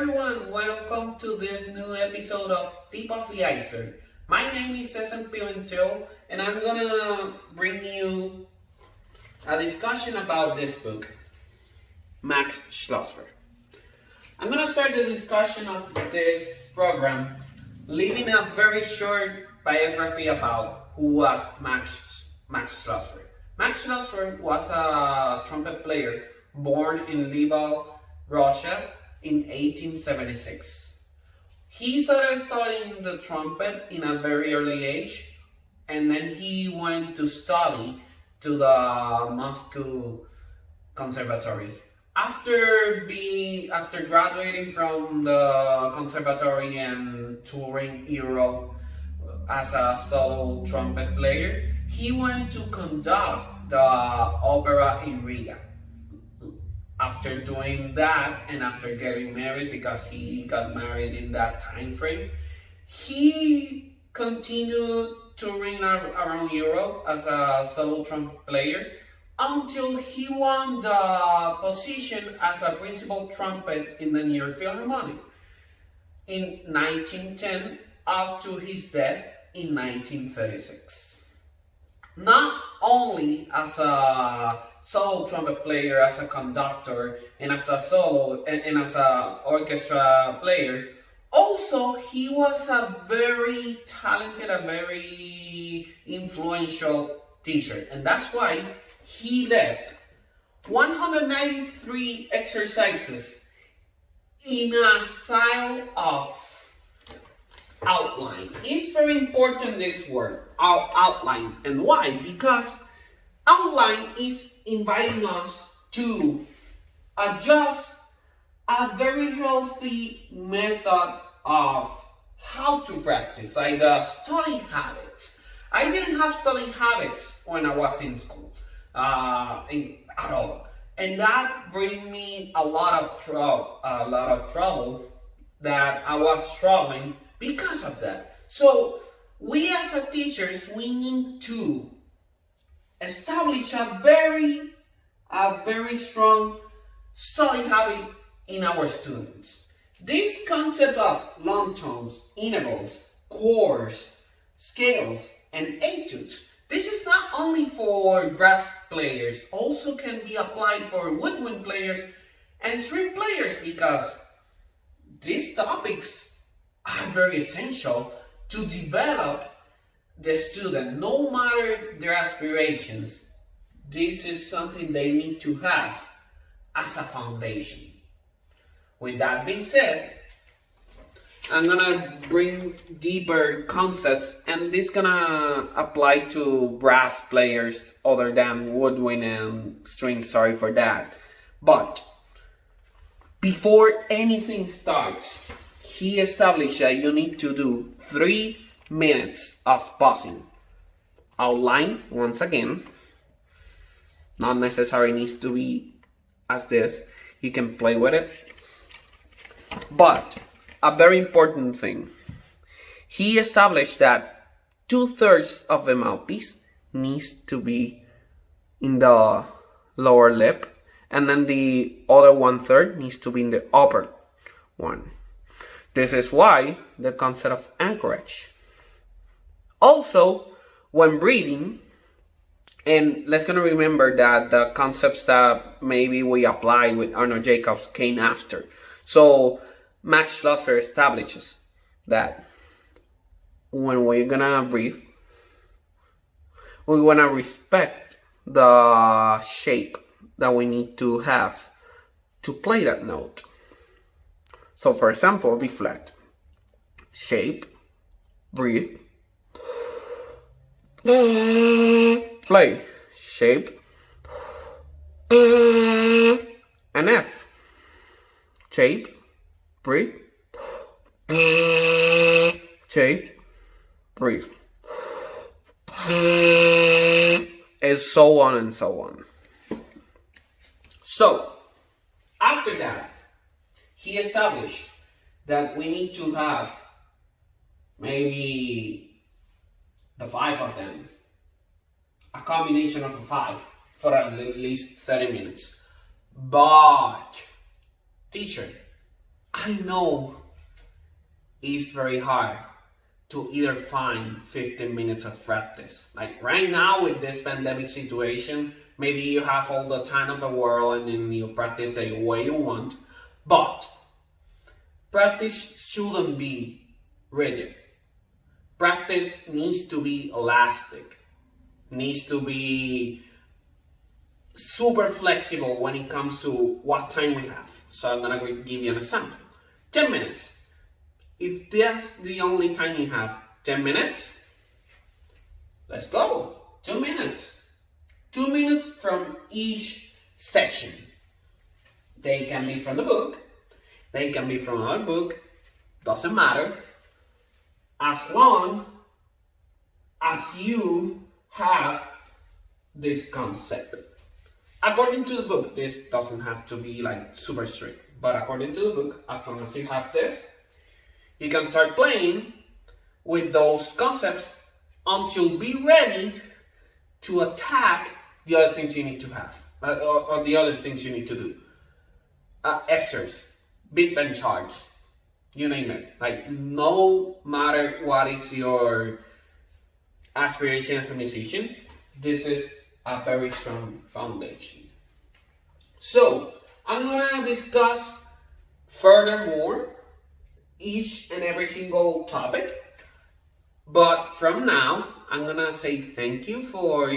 everyone, welcome to this new episode of Tip of the Iceberg. My name is SMP and I'm gonna bring you a discussion about this book, Max Schlossberg. I'm gonna start the discussion of this program leaving a very short biography about who was Max Schlossberg. Max Schlossberg was a trumpet player born in Lviv, Russia in 1876. He started studying the trumpet in a very early age, and then he went to study to the Moscow Conservatory. After graduating from the conservatory and touring Europe as a solo trumpet player, he went to conduct the opera in Riga. After doing that and after getting married, because he got married in that time frame, he continued touring around Europe as a solo trumpet player until he won the position as a principal trumpet in the New York Philharmonic in 1910 up to his death in 1936. Not only as a solo trumpet player, as a conductor, and as a solo and as a orchestra player, also he was a very talented, a very influential teacher, and that's why he left 193 exercises in a style of outline. It's very important, this word, outline. And why? Because outline is inviting us to adjust a very healthy method of how to practice, like the study habits. I didn't have study habits when I was in school at all, and that bring me a lot of trouble that I was struggling because of that. So we as a teachers, we need to establish a very strong study habit in our students. This concept of long tones, intervals, chords, scales, and etudes, this is not only for brass players, also can be applied for woodwind players and string players, because these topics are very essential to develop the student, no matter their aspirations. This is something they need to have as a foundation. With that being said, I'm gonna bring deeper concepts, and this gonna apply to brass players other than woodwind and string, sorry for that. But before anything starts, he established that you need to do 3 minutes of pausing. Outline, once again, not necessarily needs to be as this. You can play with it. But a very important thing, he established that 2/3 of the mouthpiece needs to be in the lower lip, and then the other 1/3 needs to be in the upper one. This is why the concept of anchorage. Also, when breathing, and let's gonna remember that the concepts that maybe we apply with Arnold Jacobs came after. So Max Schlossberg establishes that when we're gonna breathe, we wanna respect the shape that we need to have to play that note. So for example, be flat, shape, breathe, play, shape, and F, shape, breathe, shape, breathe, and so on and so on. So after that, he established that we need to have maybe the 5 of them, a combination of the 5 for at least 30 minutes. But, teacher, I know it's very hard to either find 15 minutes of practice. Like right now with this pandemic situation, maybe you have all the time of the world and then you practice the way you want, but practice shouldn't be rigid. Practice needs to be elastic, needs to be super flexible when it comes to what time we have. So I'm gonna give you an example. 10 minutes. If that's the only time you have, 10 minutes, let's go. 2 minutes. 2 minutes from each section. They can be from the book, they can be from our book, doesn't matter, as long as you have this concept. According to the book, this doesn't have to be like super strict, but according to the book, as long as you have this, you can start playing with those concepts until you be ready to attack the other things you need to have, or the other things you need to do. Exercise, big bench charts, you name it. Like no matter what is your aspiration as a musician, this is a very strong foundation. So I'm gonna discuss furthermore each and every single topic, but from now I'm gonna say thank you for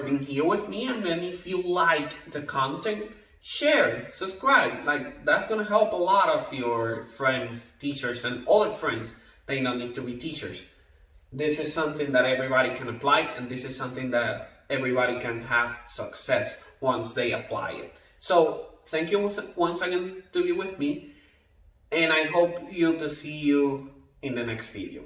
being here with me, and then if you like the content, share, subscribe. Like that's gonna help a lot of your friends, teachers, and other friends. They don't need to be teachers. This is something that everybody can apply, and this is something that everybody can have success once they apply it. So thank you once again to be with me, and I hope to see you in the next video.